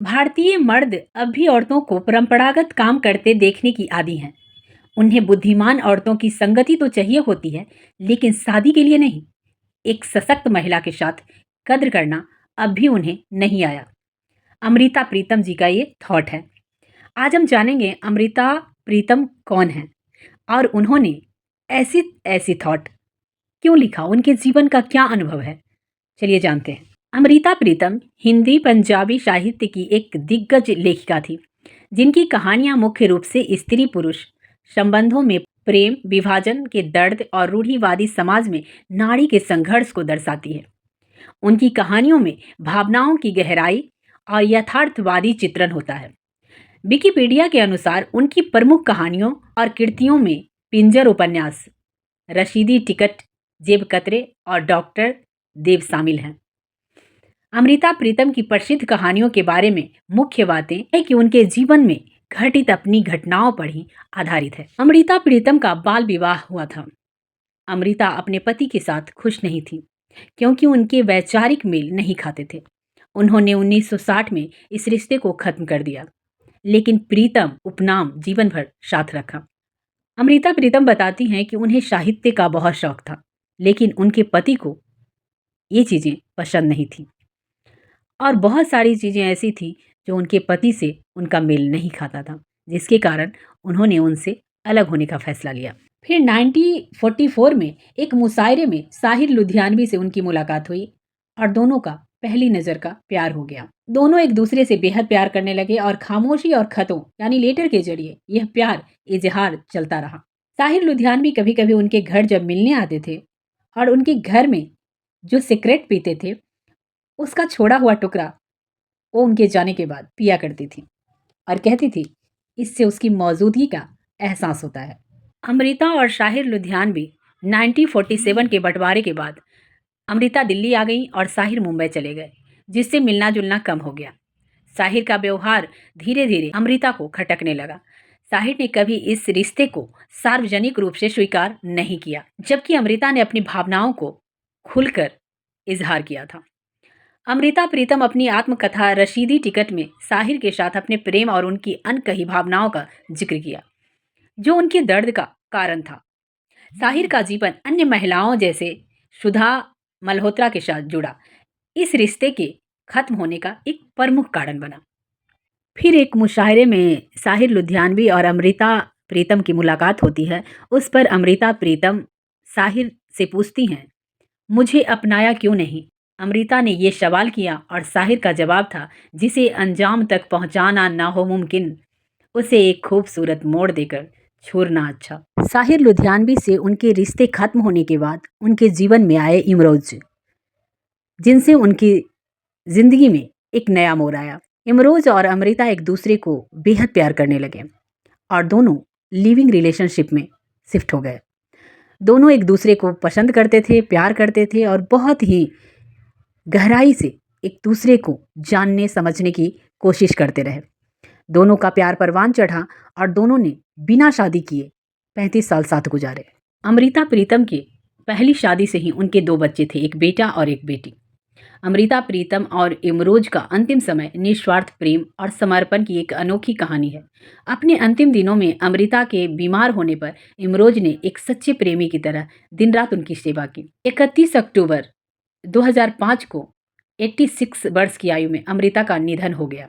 भारतीय मर्द अब भी औरतों को परंपरागत काम करते देखने की आदी हैं। उन्हें बुद्धिमान औरतों की संगति तो चाहिए होती है, लेकिन शादी के लिए नहीं। एक सशक्त महिला के साथ कद्र करना अब भी उन्हें नहीं आया। अमृता प्रीतम जी का ये थॉट है। आज हम जानेंगे अमृता प्रीतम कौन है और उन्होंने ऐसी ऐसी थॉट क्यों लिखा, उनके जीवन का क्या अनुभव है। चलिए जानते हैं। अमृता प्रीतम हिंदी पंजाबी साहित्य की एक दिग्गज लेखिका थी, जिनकी कहानियां मुख्य रूप से स्त्री पुरुष संबंधों में प्रेम, विभाजन के दर्द और रूढ़िवादी समाज में नारी के संघर्ष को दर्शाती है। उनकी कहानियों में भावनाओं की गहराई और यथार्थवादी चित्रण होता है। विकिपीडिया के अनुसार उनकी प्रमुख कहानियों और कृतियों में पिंजर उपन्यास, रशीदी टिकट, जेब कतरे और डॉक्टर देव शामिल हैं। अमृता प्रीतम की प्रसिद्ध कहानियों के बारे में मुख्य बातें है कि उनके जीवन में घटित अपनी घटनाओं पर ही आधारित है। अमृता प्रीतम का बाल विवाह हुआ था। अमृता अपने पति के साथ खुश नहीं थी, क्योंकि उनके वैचारिक मेल नहीं खाते थे। उन्होंने 1960 में इस रिश्ते को खत्म कर दिया, लेकिन प्रीतम उपनाम जीवन भर साथ रखा। अमृता प्रीतम बताती हैं कि उन्हें साहित्य का बहुत शौक था, लेकिन उनके पति को ये चीज़ें पसंद नहीं थी और बहुत सारी चीज़ें ऐसी थी जो उनके पति से उनका मेल नहीं खाता था, जिसके कारण उन्होंने उनसे अलग होने का फैसला लिया। फिर 1944 में एक मुशायरे में साहिर लुधियानवी से उनकी मुलाकात हुई और दोनों का पहली नज़र का प्यार हो गया। दोनों एक दूसरे से बेहद प्यार करने लगे और खामोशी और खतों यानी लेटर के जरिए यह प्यार इजहार चलता रहा। साहिर लुधियानवी कभी कभी उनके घर जब मिलने आते थे और उनके घर में जो सिगरेट पीते थे, उसका छोड़ा हुआ टुकड़ा वो उनके जाने के बाद पिया करती थी और कहती थी, इससे उसकी मौजूदगी का एहसास होता है। अमृता और साहिर लुधियानवी 1947 के बंटवारे के बाद अमृता दिल्ली आ गई और साहिर मुंबई चले गए, जिससे मिलना जुलना कम हो गया। साहिर का व्यवहार धीरे धीरे अमृता को खटकने लगा। साहिर ने कभी इस रिश्ते को सार्वजनिक रूप से स्वीकार नहीं किया, जबकि अमृता ने अपनी भावनाओं को खुलकर इजहार किया था। अमृता प्रीतम अपनी आत्मकथा रशीदी टिकट में साहिर के साथ अपने प्रेम और उनकी अनकही भावनाओं का जिक्र किया, जो उनके दर्द का कारण था। साहिर का जीवन अन्य महिलाओं जैसे सुधा मल्होत्रा के साथ जुड़ा इस रिश्ते के खत्म होने का एक प्रमुख कारण बना। फिर एक मुशायरे में साहिर लुधियानवी और अमृता प्रीतम की मुलाकात होती है। उस पर अमृता प्रीतम साहिर से पूछती हैं, मुझे अपनाया क्यों नहीं। अमृता ने ये सवाल किया और साहिर का जवाब था, जिसे अंजाम तक पहुंचाना ना हो मुमकिन, उसे एक खूबसूरत मोड़ देकर छोड़ना अच्छा। साहिर लुधियानवी से उनके रिश्ते खत्म होने के बाद उनके जीवन में आए इमरोज, जिनसे उनकी जिंदगी में एक नया मोड़ आया। इमरोज और अमृता एक दूसरे को बेहद प्यार करने लगे और दोनों लिविंग रिलेशनशिप में शिफ्ट हो गए। दोनों एक दूसरे को पसंद करते थे, प्यार करते थे और बहुत ही गहराई से एक दूसरे को जानने समझने की कोशिश करते रहे। दोनों का प्यार परवान चढ़ा और दोनों ने बिना शादी किए 35 साल साथ गुजारे। अमृता प्रीतम की पहली शादी से ही उनके 2 बच्चे थे, एक बेटा और एक बेटी। अमृता प्रीतम और इमरोज का अंतिम समय निस्वार्थ प्रेम और समर्पण की एक अनोखी कहानी है। अपने अंतिम दिनों में अमृता के बीमार होने पर इमरोज ने एक सच्चे प्रेमी की तरह दिन रात उनकी सेवा की। 31 अक्टूबर 2005 को 86 वर्ष की आयु में अमृता का निधन हो गया।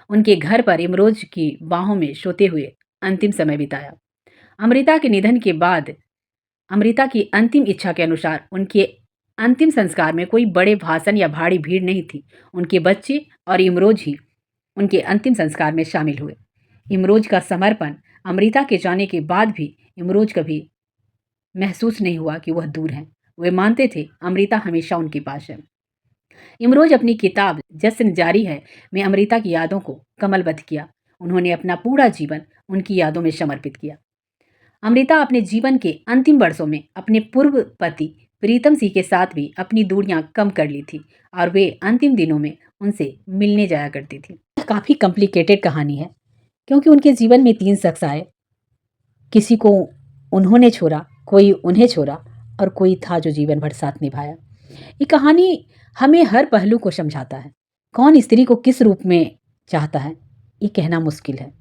उनके घर पर इमरोज की बाहों में सोते हुए अंतिम समय बिताया। अमृता के निधन के बाद अमृता की अंतिम इच्छा के अनुसार उनके अंतिम संस्कार में कोई बड़े भाषण या भारी भीड़ नहीं थी। उनके बच्चे और इमरोज ही उनके अंतिम संस्कार में शामिल हुए। इमरोज का समर्पण अमृता के जाने के बाद भी इमरोज कभी महसूस नहीं हुआ कि वह दूर हैं। वे मानते थे अमृता हमेशा उनके पास है। इमरोज अपनी किताब जश्न जारी है में अमृता की यादों को कमलबद्ध किया। उन्होंने अपना पूरा जीवन उनकी यादों में समर्पित किया। अमृता अपने जीवन के अंतिम वर्षों में अपने पूर्व पति प्रीतम सिंह के साथ भी अपनी दूरियां कम कर ली थी और वे अंतिम दिनों में उनसे मिलने जाया करती थी। यह काफ़ी कॉम्प्लिकेटेड कहानी है, क्योंकि उनके जीवन में 3 शख्स आए। किसी को उन्होंने छोड़ा, कोई उन्हें छोड़ा और कोई था जो जीवन भर साथ निभाया। ये कहानी हमें हर पहलू को समझाता है। कौन स्त्री को किस रूप में चाहता है, ये कहना मुश्किल है।